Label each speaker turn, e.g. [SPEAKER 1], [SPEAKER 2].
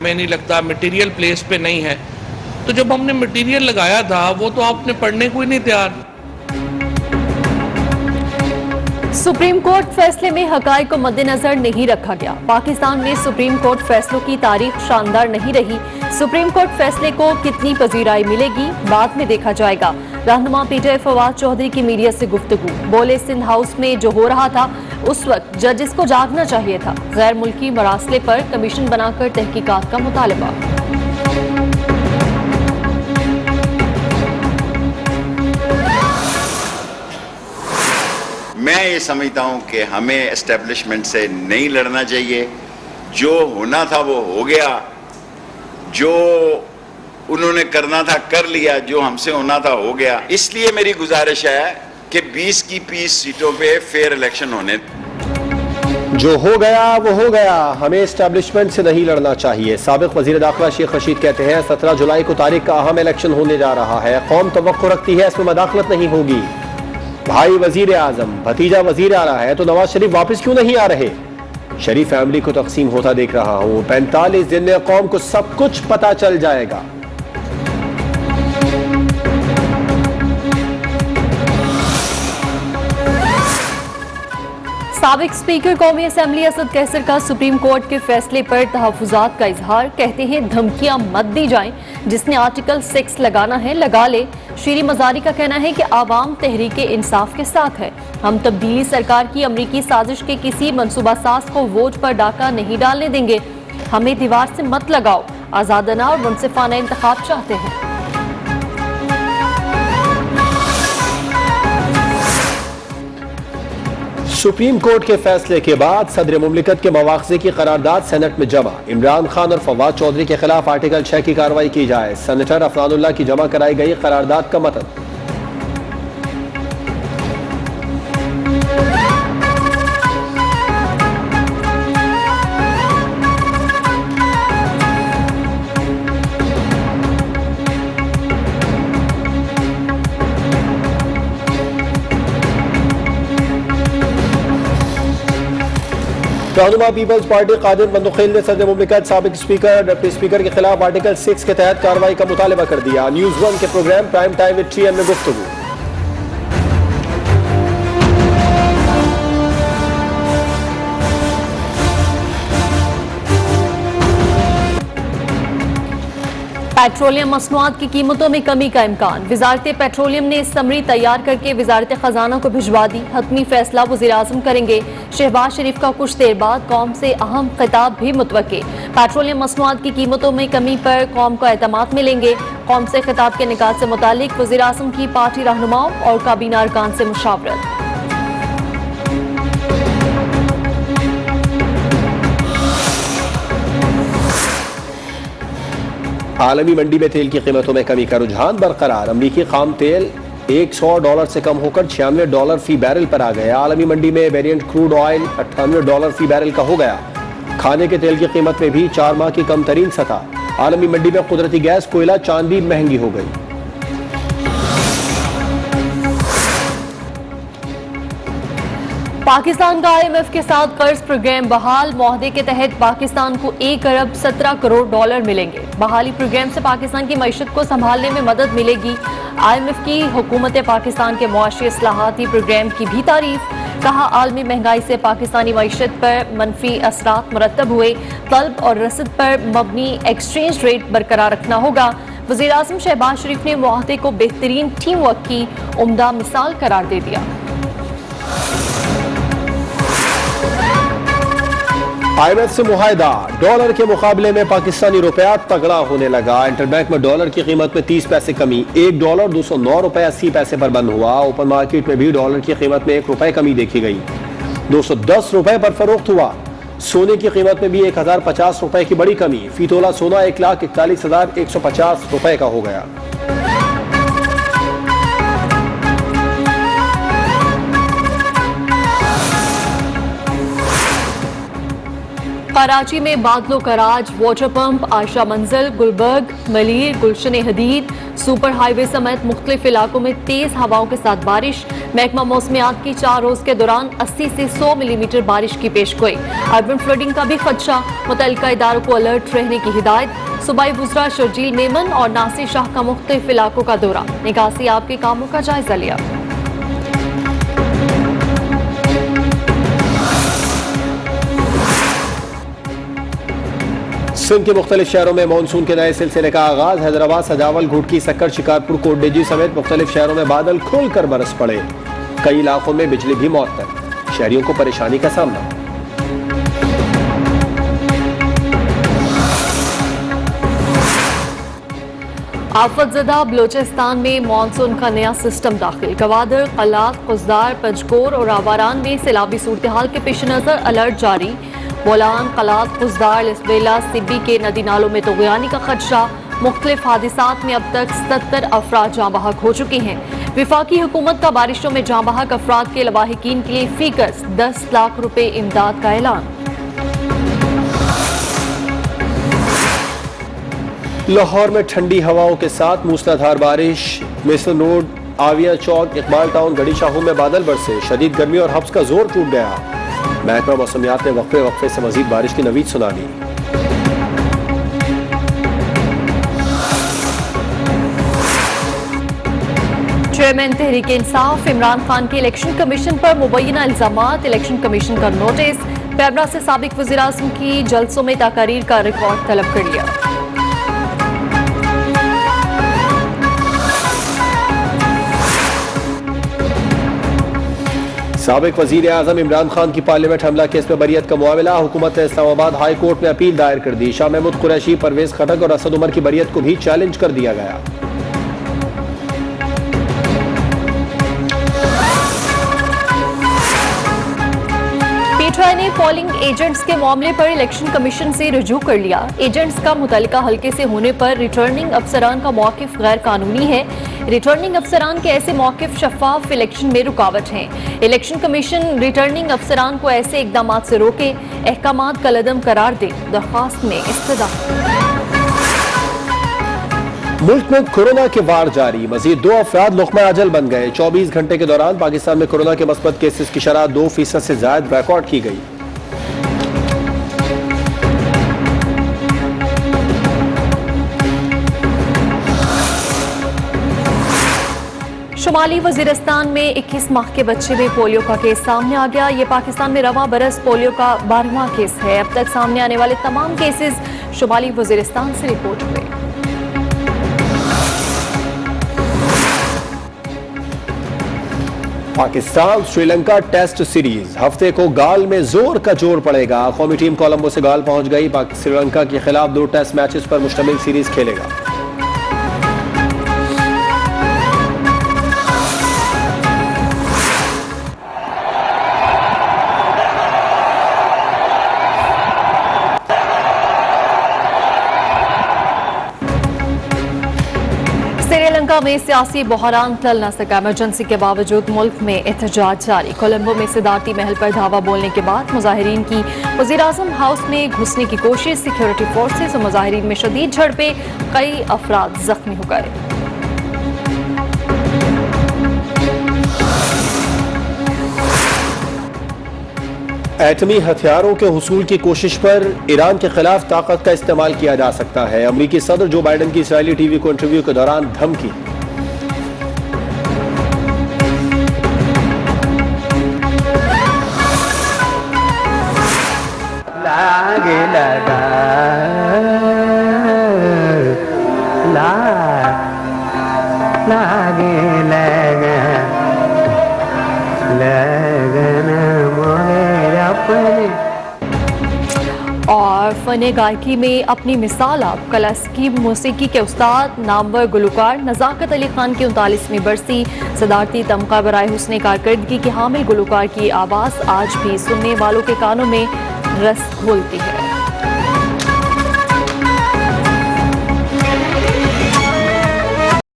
[SPEAKER 1] हमें नहीं लगता मटेरियल प्लेस पे नहीं है। तो जब हमने मटेरियल लगाया था वो तो आपने पढ़ने को ही नहीं तैयार।
[SPEAKER 2] सुप्रीम कोर्ट फैसले में हकाइक को मद्देनजर नहीं रखा गया। पाकिस्तान में सुप्रीम कोर्ट फैसलों की तारीख शानदार नहीं रही। सुप्रीम कोर्ट फैसले को कितनी पजीराई मिलेगी बाद में देखा जाएगा। रहनुमा पीटीआई फवाद चौधरी की मीडिया से गुफ्तगू। बोले, सिंध हाउस में जो हो रहा था उस वक्त जजेस को जागना चाहिए था। गैर मुल्की मरासले पर कमीशन बनाकर तहकीकात का मुतालबा।
[SPEAKER 3] मैं ये समझता हूं कि हमें एस्टेब्लिशमेंट से नहीं लड़ना चाहिए। जो होना था वो हो गया, जो उन्होंने करना था कर लिया, जो हमसे होना था हो गया। इसलिए मेरी गुजारिश है कि 20 की 20 सीटों पे फेयर इलेक्शन होने।
[SPEAKER 4] जो हो गया वो हो गया, हमें एस्टेब्लिशमेंट से नहीं लड़ना चाहिए। साबिक वजीर दाखिला शेख रशीद कहते हैं 17 जुलाई को तारीख का अहम इलेक्शन होने जा रहा है। कौम तवक्को रखती है इसमें मदाखलत नहीं होगी। भाई वजीर आजम, भतीजा वजीर आ रहा है तो नवाज शरीफ वापस क्यों नहीं आ रहे? शरीफ फैमिली को तकसीम होता देख रहा हूं। 45 दिन में कौम को सब कुछ पता चल जाएगा।
[SPEAKER 2] साबिक स्पीकर कौमी असम्बली असद कैसर का सुप्रीम कोर्ट के फैसले पर तहफ़्फ़ुज़ात का इजहार। कहते हैं धमकियां मत दी जाएं, जिसने आर्टिकल 6 लगाना है लगा ले। शीरी मजारी का कहना है कि आवाम तहरीके इंसाफ के साथ है। हम तब्दीली सरकार की अमरीकी साजिश के किसी मनसूबा साज को वोट पर डाका नहीं डालने देंगे। हमें दीवार से मत लगाओ, आज़ादाना और मुनसिफाना इंतखाब चाहते हैं।
[SPEAKER 4] सुप्रीम कोर्ट के फैसले के बाद सदर मुमलिकत के मवाख़ज़े की करारदाद सेनेट में जमा। इमरान खान और फवाद चौधरी के खिलाफ आर्टिकल 6 की कार्रवाई की जाए। सेनेटर अफनानुल्लाह की जमा कराई गई करारदाद का मतन। रहनुमा पीपल्स पार्टी कादिर मंदुखेल ने सदर मुमलिकत साबिक स्पीकर डिप्टी स्पीकर के खिलाफ आर्टिकल 6 के तहत कार्रवाई का मुतालबा कर दिया। न्यूज़ 1 के programme prime time with TN में गुफ्तगू।
[SPEAKER 2] पेट्रोलियम मसनूआत की कीमतों में कमी का इम्कान। वजारत पेट्रोलियम ने समरी तैयार करके वजारत खजाना को भिजवा दी। हतमी फैसला वज़ीर आज़म करेंगे। शहबाज शरीफ का कुछ देर बाद कौम से अहम खिताब भी मुतवक्के। पेट्रोलियम मसनूआत की कीमतों में कमी पर कौम को एतमाद मिलेंगे। कौम से खिताब के निकात से मुतालिक वज़ीर आज़म की पार्टी रहनुमाओं और काबीना अरकान से मुशावरत।
[SPEAKER 4] आलमी मंडी में तेल की कीमतों में कमी का रुझान बरकरार। अमरीकी खाम तेल $100 से कम होकर $96 फी बैरल पर आ गया। आलमी मंडी में वेरिएंट क्रूड ऑयल $98 फी बैरल का हो गया। खाने के तेल की कीमत में भी 4 माह की कम तरीन सतह। आलमी मंडी में कुदरती गैस, कोयला, चांदी महंगी हो गई।
[SPEAKER 2] पाकिस्तान का IMF के साथ कर्ज प्रोग्राम बहाल। मुआहदे के तहत पाकिस्तान को 1 अरब 17 करोड़ डॉलर मिलेंगे। बहाली प्रोग्राम से पाकिस्तान की मईशत को संभालने में मदद मिलेगी। IMF की हुकूमत पाकिस्तान के मुआशी इस्लाहाती प्रोग्राम की भी तारीफ। कहा, आलमी महंगाई से पाकिस्तानी मईशत पर मनफी असरात मुरतब हुए। तलब और रसद पर मबनी एक्सचेंज रेट बरकरार रखना होगा। वज़ीर आज़म शहबाज शरीफ ने मुआहदे को बेहतरीन टीम वर्क की उम्दा मिसाल करार दे दिया।
[SPEAKER 4] IMF से मुआहदा। डॉलर के मुकाबले में पाकिस्तानी रुपया तगड़ा होने लगा। इंटरबैंक में डॉलर की कीमत में 30 पैसे कमी। $1 $209.80 पर बंद हुआ। ओपन मार्केट में भी डॉलर की कीमत में ₹1 कमी देखी गई। $210 पर फरोख्त हुआ। सोने की कीमत में भी ₹1050 की बड़ी कमी। फी तोला सोना $1,41,150 का हो गया।
[SPEAKER 2] कराची में बादलों का राज, वाटर पंप, आयशा मंजिल, गुलबर्ग, मलीर, गुलशन हदीद, सुपर हाईवे समेत मुख्तलिफ इलाकों में तेज हवाओं के साथ बारिश। महकमा मौसमियात की 4 रोज के दौरान 80 से 100 मिलीमीटर बारिश की पेशगोई। अर्बन फ्लडिंग का भी खदशा, मुतल्लिका इदारों को अलर्ट रहने की हिदायत। सूबाई वुज़रा शर्जील मेमन और नासिर शाह का मुख्तलिफ इलाकों का दौरा, निकासी आपके कामों का जायजा लिया।
[SPEAKER 4] सिंध के मुख्तलिफ शहरों में मानसून के नए सिलसिले का आगाज। हैदराबाद, सजावल, घुटकी, सक्कर, शिकारपुर, कोटडेजी समेत मुख्तलिफ शहरों में बादल खुलकर बरस पड़े। कई इलाकों में बिजली भी मअतल, शहरियों को परेशानी का सामना।
[SPEAKER 2] आफतजदा बलोचिस्तान में मानसून का नया सिस्टम दाखिल। गवादर, कलात, कुजदार, पंजकोर और आवारान में सैलाबी सूरत हाल के पेश नजर अलर्ट जारी। बोलान, कलात, कुजदार, लिस्बेला, सिब्बी के नदी नालों में तोगयानी का खदशा। मुख्तलिफ हादिसात में अब तक 77 अफराद जाँ बहक हो चुके हैं। विफाकी हुकूमत का बारिशों में जाँ बहक अफराद के लवाहिकीन के लिए फीकस 10 लाख रुपए इमदाद का ऐलान।
[SPEAKER 4] लाहौर में ठंडी हवाओं के साथ मूसलाधार बारिश। मिसल रोड, आविया चौक, इकबाल टाउन, गड़ी शाहू में बादल बरसे। शदीद गर्मी और हब्स का जोर टूट गया। महकमा मौसमियात ने वक्फे से मजीद बारिश की नवीद सुना दी।
[SPEAKER 2] चेयरमैन तहरीक इंसाफ इमरान खान के इलेक्शन कमीशन पर मुबैना इल्जामात। इलेक्शन कमीशन का नोटिस। पैबरा से साबिक वज़ीर आज़म की जलसों में तकारीर का रिकॉर्ड तलब कर लिया।
[SPEAKER 4] साबिक वजीर आजम इमरान खान की पार्लियामेंट हमला केस में बरियत का मुआवला। हुकूमत ने इस्लामाबाद हाई कोर्ट में अपील दायर कर दी। शाह महमूद कुरैशी, परवेज खटक और असद उमर की बरियत को भी चैलेंज कर दिया गया।
[SPEAKER 2] पीटीआई ने पोलिंग एजेंट्स के मामले पर इलेक्शन कमीशन से रुजू कर लिया। एजेंट्स का मुतल्लिका हल्के से होने पर रिटर्निंग अफसरान का मौकिफ गैर कानूनी है। रिटर्निंग अफसरान के ऐसे मौकिफ शफाफ इलेक्शन में रुकावट हैं। इलेक्शन कमीशन रिटर्निंग अफसरान को ऐसे इकदाम से रोके, अहकामात कलअदम करार दे। दरख्वास्त में इस्तदा।
[SPEAKER 4] मुल्क में कोरोना के वार जारी। मजीद 2 अफराद लुक़मा अजल बन गए। 24 घंटे के दौरान पाकिस्तान में कोरोना के मस्बत केसेस की शरह 2% से ज्यादा रिकॉर्ड की गई।
[SPEAKER 2] शुमाली वजीरिस्तान में 21 माह के बच्चे में पोलियो का केस सामने आ गया। ये पाकिस्तान में रवां बरस पोलियो का 12वां केस है। अब तक सामने आने वाले तमाम केसेस शुमाली वजीरिस्तान से रिपोर्ट हुए।
[SPEAKER 4] पाकिस्तान श्रीलंका टेस्ट सीरीज हफ्ते को गाल में जोर का जोर पड़ेगा। कौमी टीम कोलंबो से गाल पहुंच गई। श्रीलंका के खिलाफ 2 टेस्ट मैचेस पर मुश्तमिल सीरीज खेलेगा।
[SPEAKER 2] श्रीलंका में सियासी बहरान टल न सका। इमरजेंसी के बावजूद मुल्क में एहतजाज जारी। कोलंबो में सदारती महल पर धावा बोलने के बाद मुजाहिरीन की वज़ीर आज़म हाउस में घुसने की कोशिश। सिक्योरिटी फोर्सेस और मुजाहिरीन में शदीद झड़पें, कई अफराद जख्मी हो गए।
[SPEAKER 4] एटमी हथियारों के हुसूल की कोशिश पर ईरान के खिलाफ ताकत का इस्तेमाल किया जा सकता है। अमरीकी सदर जो बाइडन की इसराइली टीवी को इंटरव्यू के दौरान धमकी।
[SPEAKER 5] लागे लगा लागे लगा लगन मोरे अपने।
[SPEAKER 2] और फन गायकी में अपनी मिसाल आप क्लासिकी मौसीकी के उस्ताद नामवर गुलकार नज़ाकत अली खान की 39वीं बरसी। सदारती तमगा बराए हुस्न कारकर्दगी की हामिल गुलकार की आवाज़ आज भी सुनने वालों के कानों में रस घोलती है।